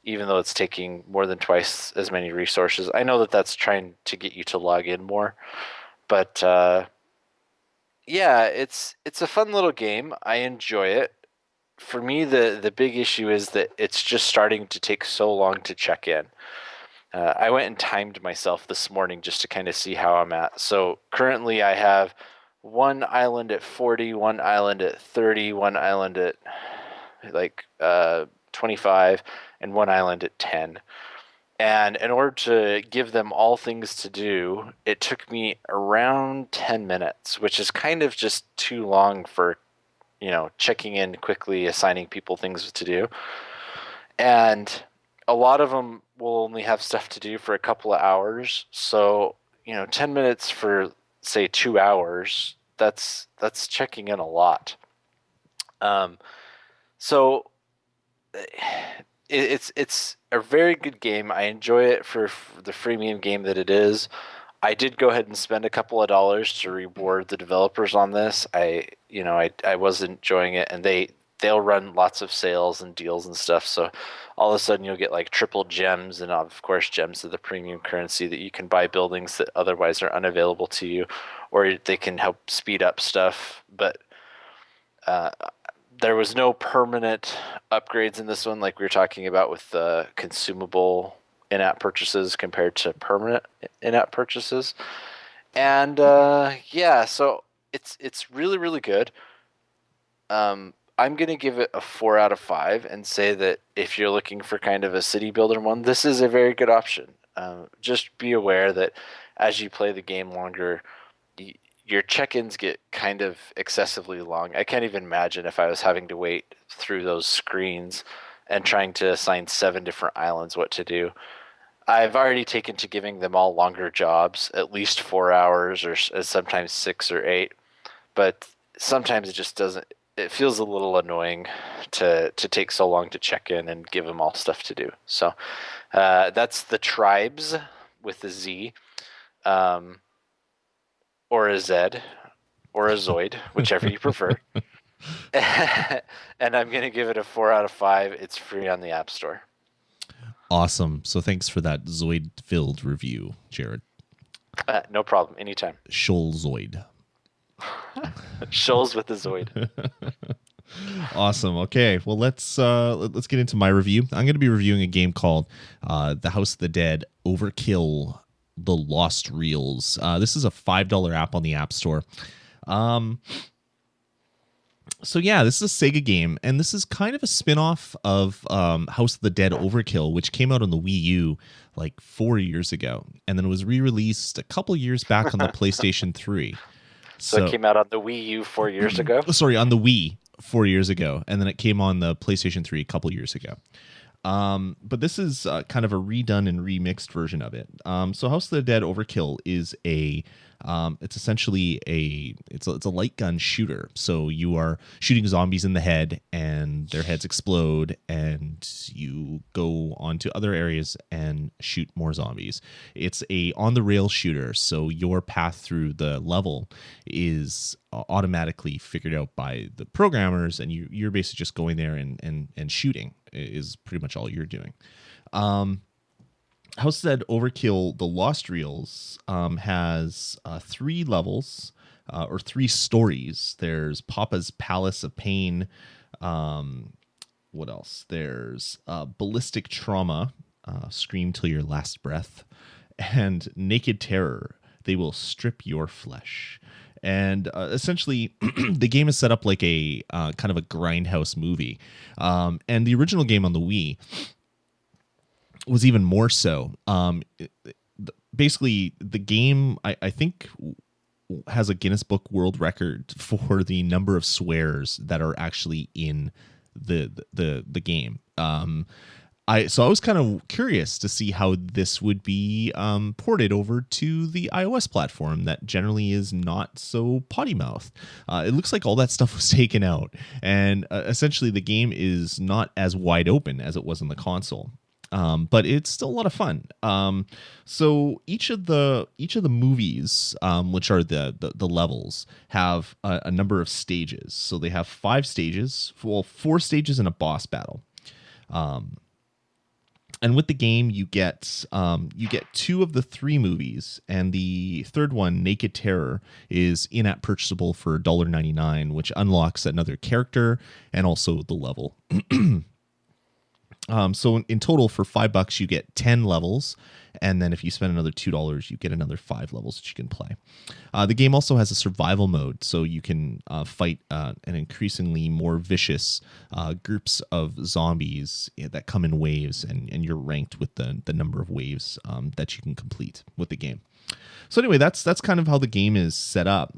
even though it's taking more than twice as many resources. I know that that's trying to get you to log in more, but yeah, it's a fun little game. I enjoy it. For me, the big issue is that it's just starting to take so long to check in. I went and timed myself this morning just to kind of see how I'm at. So currently I have 1 island at 40, 1 island at 30, 1 island at like 25, and 1 island at 10. And in order to give them all things to do, it took me around 10 minutes, which is kind of just too long for, checking in quickly, assigning people things to do. And a lot of them will only have stuff to do for a couple of hours. So, 10 minutes for, say, 2 hours, that's checking in a lot. So it's a very good game. I enjoy it for the freemium game that it is. I did go ahead and spend a couple of dollars to reward the developers on this. I was enjoying it, and they'll run lots of sales and deals and stuff. So all of a sudden you'll get like triple gems, and of course gems are the premium currency that you can buy buildings that otherwise are unavailable to you, or they can help speed up stuff. But there was no permanent upgrades in this one, like we were talking about with the consumable in-app purchases compared to permanent in-app purchases. And yeah, so it's really, really good. I'm going to give it a 4 out of 5 and say that if you're looking for kind of a city builder one, this is a very good option. Just be aware that as you play the game longer, your check-ins get kind of excessively long. I can't even imagine if I was having to wait through those screens and trying to assign 7 different islands what to do. I've already taken to giving them all longer jobs, at least 4 hours or sometimes 6 or 8. But sometimes it just doesn't. It feels a little annoying to take so long to check in and give them all stuff to do. So that's the Tribes with a Z. Or a Z, or a Zoid, whichever you prefer. And I'm going to give it a 4 out of 5. It's free on the App Store. Awesome. So thanks for that Zoid-filled review, Jared. No problem. Anytime. Shoal Zoid. Shoals with the Zoid. Awesome. Okay. Well, let's get into my review. I'm going to be reviewing a game called The House of the Dead Overkill: The Lost Reels. This is a $5 app on the App Store. So yeah, this is a Sega game, and this is kind of a spin-off of House of the Dead Overkill, which came out on the Wii U like 4 years ago, and then it was re-released a couple years back on the PlayStation 3. So it So came out on the Wii U 4 years ago. sorry, on the Wii 4 years ago, and then it came on the PlayStation 3 a couple years ago. But this is kind of a redone and remixed version of it. So House of the Dead Overkill is it's essentially it's a light gun shooter. So you are shooting zombies in the head, and their heads explode, and you go on to other areas and shoot more zombies. It's a on the rail shooter, so your path through the level is automatically figured out by the programmers, and you're basically just going there and shooting is pretty much all you're doing. House said Overkill, the Lost Reels, has 3 levels or 3 stories. There's Papa's Palace of Pain. What else? There's Ballistic Trauma, Scream Till Your Last Breath, and Naked Terror. They will strip your flesh. And essentially, the game is set up like a kind of a grindhouse movie. And the original game on the Wii was even more so. Basically, the game, I think, has a Guinness Book World Record for the number of swears that are actually in the game. I was kind of curious to see how this would be ported over to the iOS platform that generally is not so potty mouthed. It looks like all that stuff was taken out, and essentially the game is not as wide open as it was on the console. But it's still a lot of fun. So each of the movies, which are the levels, have a number of stages. So they have 5 stages, 4 stages and a boss battle. And with the game, you get 2 of the 3 movies, and the third one, Naked Terror, is in-app purchasable for $1.99, which unlocks another character and also the level. So in total, for $5, you get 10 levels, and then if you spend another $2, you get another 5 levels that you can play. The game also has a survival mode, so you can fight an increasingly more vicious groups of zombies that come in waves, and you're ranked with the number of waves that you can complete with the game. So anyway, that's kind of how the game is set up.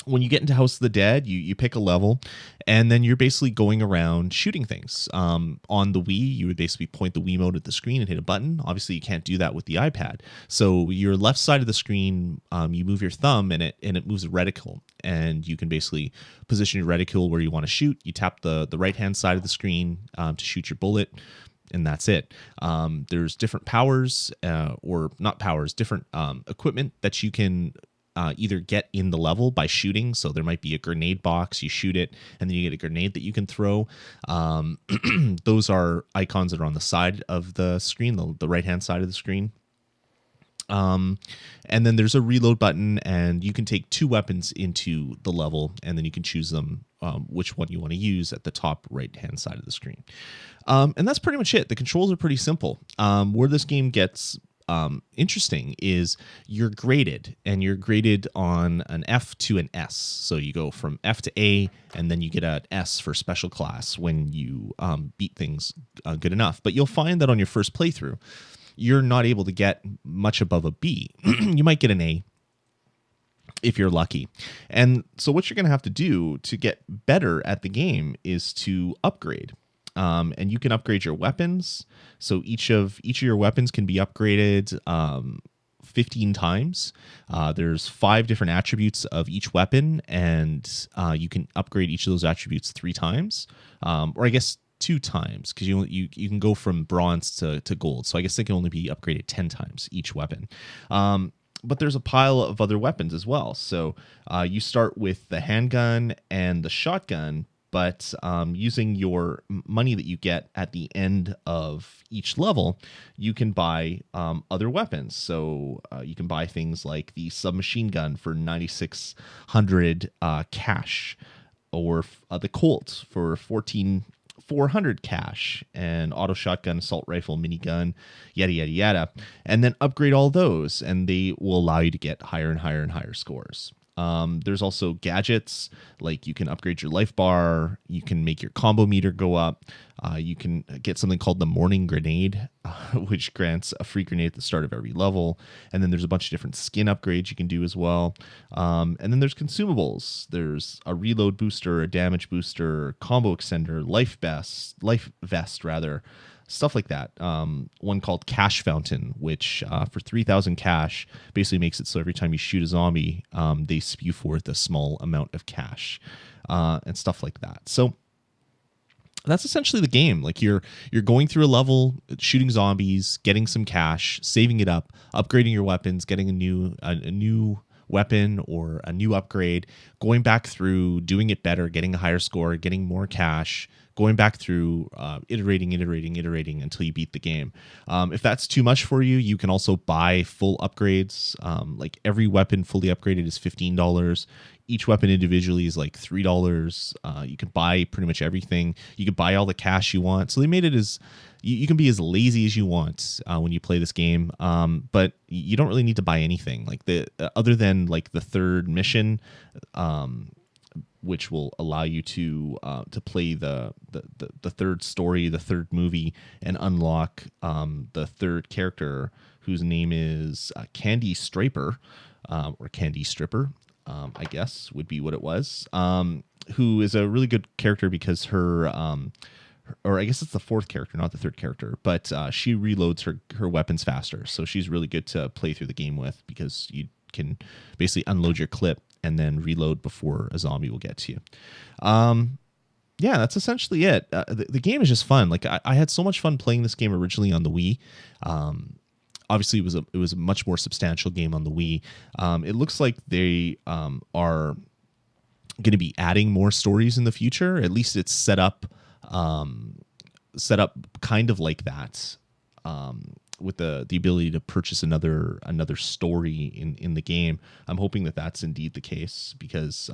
When you get into House of the Dead, you pick a level, and then you're basically going around shooting things. On the Wii, you would basically point the Wiimote at the screen and hit a button. Obviously, you can't do that with the iPad. So your left side of the screen, you move your thumb, and it moves a reticle, and you can basically position your reticle where you want to shoot. You tap the right-hand side of the screen to shoot your bullet, and that's it. There's different powers, or not powers, different equipment that you can either get in the level by shooting. So there might be a grenade box, you shoot it, and then you get a grenade that you can throw. Those are icons that are on the side of the screen, the right-hand side of the screen. And then there's a reload button, and you can take 2 weapons into the level, and then you can choose them, which one you want to use at the top right-hand side of the screen. And that's pretty much it. The controls are pretty simple. Where this game gets interesting is you're graded, and you're graded on an F to an S. So you go from F to A, and then you get an S for special class when you beat things good enough. But you'll find that on your first playthrough, you're not able to get much above a B. You might get an A if you're lucky. And so what you're going to have to do to get better at the game is to upgrade. And you can upgrade your weapons. So each of your weapons can be upgraded 15 times. There's 5 different attributes of each weapon, and you can upgrade each of those attributes 3 times, or I guess 2 times, because you can go from bronze to gold. So I guess they can only be upgraded 10 times each weapon. But there's a pile of other weapons as well. So you start with the handgun and the shotgun, but using your money that you get at the end of each level, you can buy other weapons. So you can buy things like the submachine gun for 9,600 cash, or the Colt for 14,400 cash, and auto shotgun, assault rifle, minigun, yada, yada, yada. And then upgrade all those, and they will allow you to get higher and higher and higher scores. There's also gadgets, like you can upgrade your life bar, you can make your combo meter go up, you can get something called the morning grenade, which grants a free grenade at the start of every level. And then there's a bunch of different skin upgrades you can do as well. And then there's consumables. There's a reload booster, a damage booster, combo extender, life vest rather, stuff like that. One called Cash Fountain, which for 3,000 cash basically makes it so every time you shoot a zombie, they spew forth a small amount of cash, and stuff like that. So that's essentially the game. Like you're going through a level, shooting zombies, getting some cash, saving it up, upgrading your weapons, getting a new weapon or a new upgrade, going back through, doing it better, getting a higher score, getting more cash, going back through, iterating until you beat the game. If that's too much for you, you can also buy full upgrades. Like every weapon fully upgraded is $15. Each weapon individually is like $3. You can buy pretty much everything. You can buy all the cash you want. So they made it as you can be as lazy as you want when you play this game, but you don't really need to buy anything. Like the other than like the third mission, which will allow you to play the third story, the third movie, and unlock the third character, whose name is Candy Striper, or Candy Stripper, I guess would be what it was. Who is a really good character because her, or I guess it's the fourth character, not the third character, but she reloads her weapons faster, so she's really good to play through the game with because you can basically unload your clip and then reload before a zombie will get to you. Yeah, that's essentially it. The game is just fun. Like I had so much fun playing this game originally on the Wii. Obviously, it was a much more substantial game on the Wii. It looks like they are going to be adding more stories in the future. At least it's set up kind of like that. With the ability to purchase another story in the game. I'm hoping that that's indeed the case because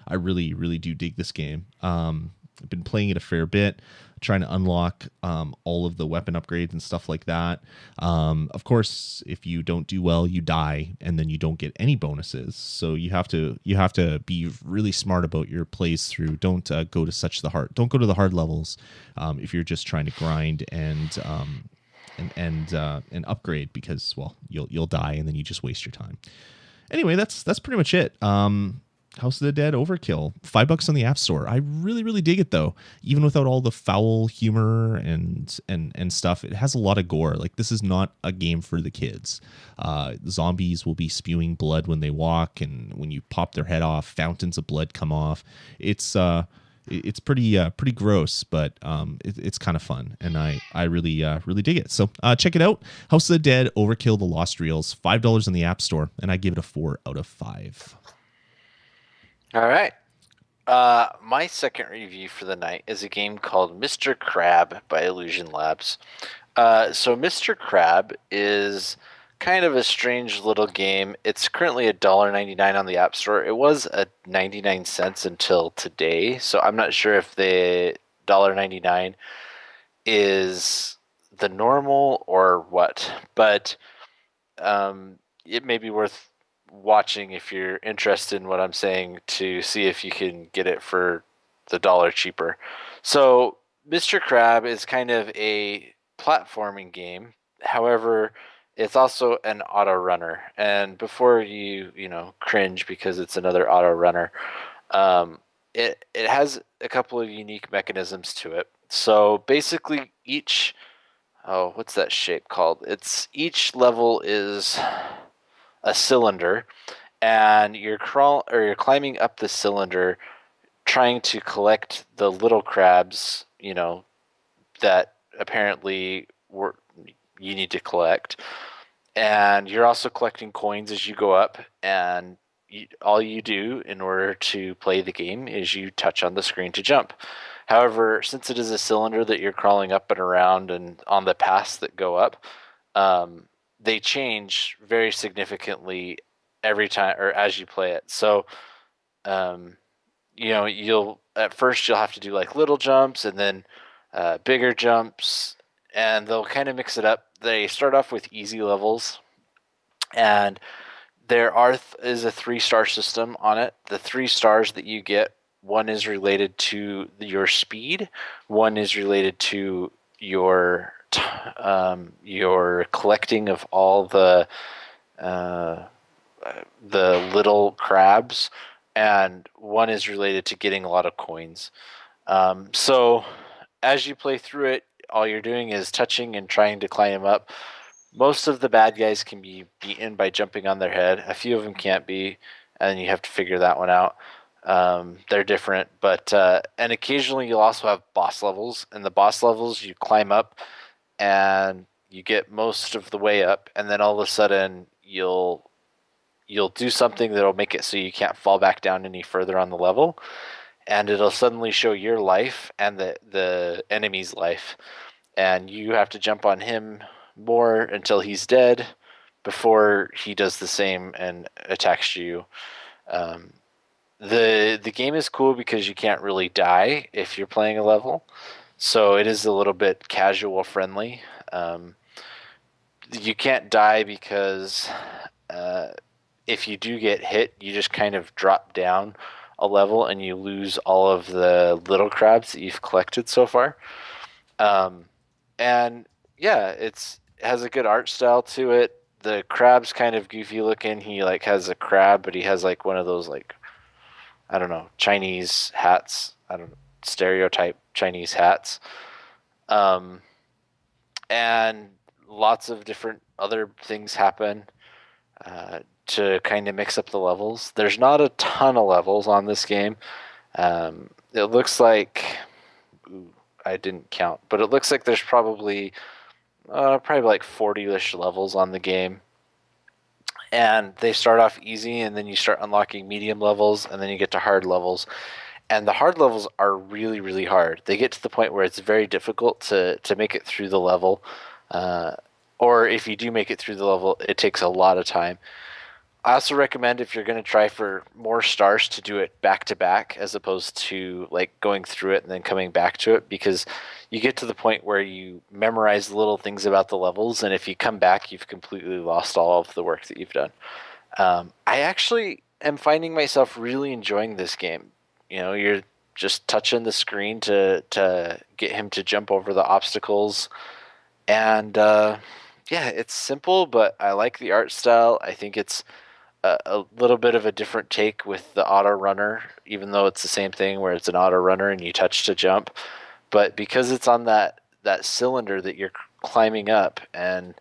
I really do dig this game. I've been playing it a fair bit, trying to unlock all of the weapon upgrades and stuff like that. Of course, if you don't do well, you die, and then you don't get any bonuses. So you have to be really smart about your plays through. Don't go to the hard levels if you're just trying to grind and upgrade, because you'll die and then you just waste your time. Anyway, that's pretty much it. House of the Dead Overkill, $5 on the App Store. I really dig it though, even without all the foul humor and stuff. It has a lot of gore. Like this is not a game for the kids. Zombies will be spewing blood when they walk, and when you pop their head off, fountains of blood come off. It's pretty gross, but it's kind of fun, and I really dig it. So check it out. House of the Dead Overkill: The Lost Reels, $5 on the App Store, and I give it a 4 out of 5. All right. My second review for the night is a game called Mr. Crab by Illusion Labs. So Mr. Crab is kind of a strange little game. It's currently $1.99 on the App Store. It was at 99 cents until today, so I'm not sure if the $1.99 is the normal or what, but it may be worth watching if you're interested in what I'm saying to see if you can get it for the dollar cheaper. So Mr. Crab is kind of a platforming game. However, it's also an auto runner. And before you cringe because it's another auto runner, it has a couple of unique mechanisms to it. So basically what's that shape called? Each level is a cylinder, and you're climbing up the cylinder, trying to collect the little crabs, that apparently you need to collect. And you're also collecting coins as you go up, and all you do in order to play the game is you touch on the screen to jump. However, since it is a cylinder that you're crawling up and around and on the paths that go up, they change very significantly every time or as you play it. So, you'll have to do like little jumps and then bigger jumps, and they'll kind of mix it up. They start off with easy levels, and is a 3-star system on it. The 3 stars that you get, one is related to your speed, one is related to your collecting of all the little crabs, and one is related to getting a lot of coins. So as you play through it, all you're doing is touching and trying to climb up. Most of the bad guys can be beaten by jumping on their head. A few of them can't be, and you have to figure that one out. They're different, but and occasionally you'll also have boss levels. And the boss levels, you climb up and you get most of the way up, and then all of a sudden you'll do something that'll make it so you can't fall back down any further on the level, and it'll suddenly show your life and the enemy's life, and you have to jump on him more until he's dead before he does the same and attacks you. The game is cool because you can't really die if you're playing a level, so it is a little bit casual friendly. You can't die because if you do get hit, you just kind of drop down a level and you lose all of the little crabs that you've collected so far. And yeah, it has a good art style to it. The crab's kind of goofy looking. He like has a crab, but he has like one of those like, I don't know, Chinese hats. I don't know, stereotype Chinese hats. And lots of different other things happen to kind of mix up the levels. There's not a ton of levels on this game. It looks like, I didn't count, but it looks like there's probably like 40-ish levels on the game. And they start off easy, and then you start unlocking medium levels, and then you get to hard levels. And the hard levels are really, really hard. They get to the point where it's very difficult to make it through the level. Or if you do make it through the level, it takes a lot of time. I also recommend, if you're going to try for more stars, to do it back to back as opposed to like going through it and then coming back to it, because you get to the point where you memorize little things about the levels, and if you come back, you've completely lost all of the work that you've done. I actually am finding myself really enjoying this game. You know, you're just touching the screen to get him to jump over the obstacles, and yeah, it's simple, but I like the art style. I think it's a little bit of a different take with the auto runner, even though it's the same thing where it's an auto runner and you touch to jump. But because it's on that cylinder that you're climbing up, and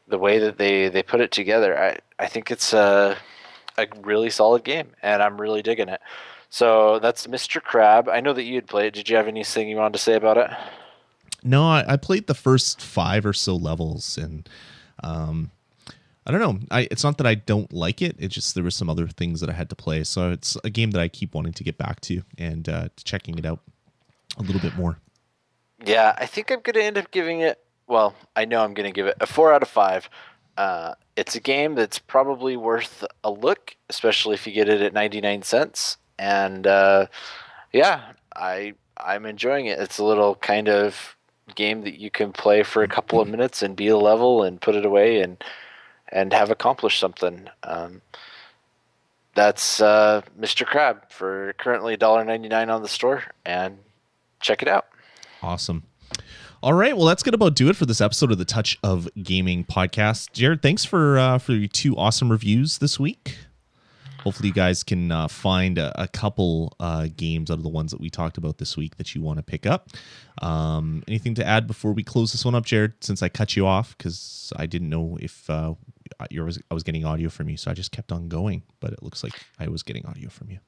the way that they put it together, I think it's a really solid game, and I'm really digging it. So that's Mr. Crab. I know that you had played it. Did you have anything you wanted to say about it? No, I played the first 5 or so levels, and I don't know. It's not that I don't like it. It's just there were some other things that I had to play. So it's a game that I keep wanting to get back to and checking it out a little bit more. Yeah, I think I'm going to end up giving it, well, I know I'm going to give it a 4 out of 5. It's a game that's probably worth a look, especially if you get it at 99 cents. And yeah, I'm enjoying it. It's a little kind of game that you can play for a couple of minutes and beat a level and put it away and have accomplished something. That's Mr. Crab for currently $1.99 on the store, and check it out. Awesome. All right, well, that's going to about do it for this episode of the Touch of Gaming podcast. Jared, thanks for your 2 awesome reviews this week. Hopefully you guys can find a couple games out of the ones that we talked about this week that you want to pick up. Anything to add before we close this one up, Jared, since I cut you off, because I didn't know if I was getting audio from you, so I just kept on going, but it looks like I was getting audio from you.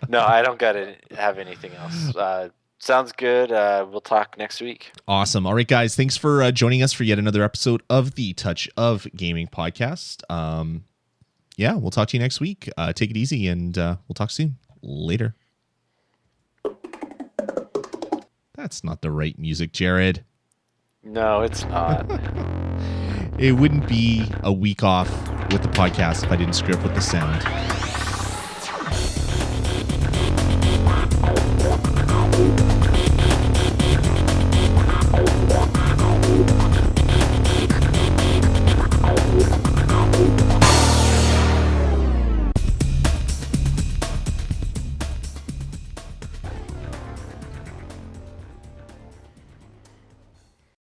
No, I don't got to have anything else. Sounds good. We'll talk next week. Awesome. All right, guys, thanks for joining us for yet another episode of the Touch of Gaming podcast. Yeah, we'll talk to you next week. Take it easy, and we'll talk soon. Later. That's not the right music, Jared. No, it's not. It wouldn't be a week off with the podcast if I didn't screw up with the sound.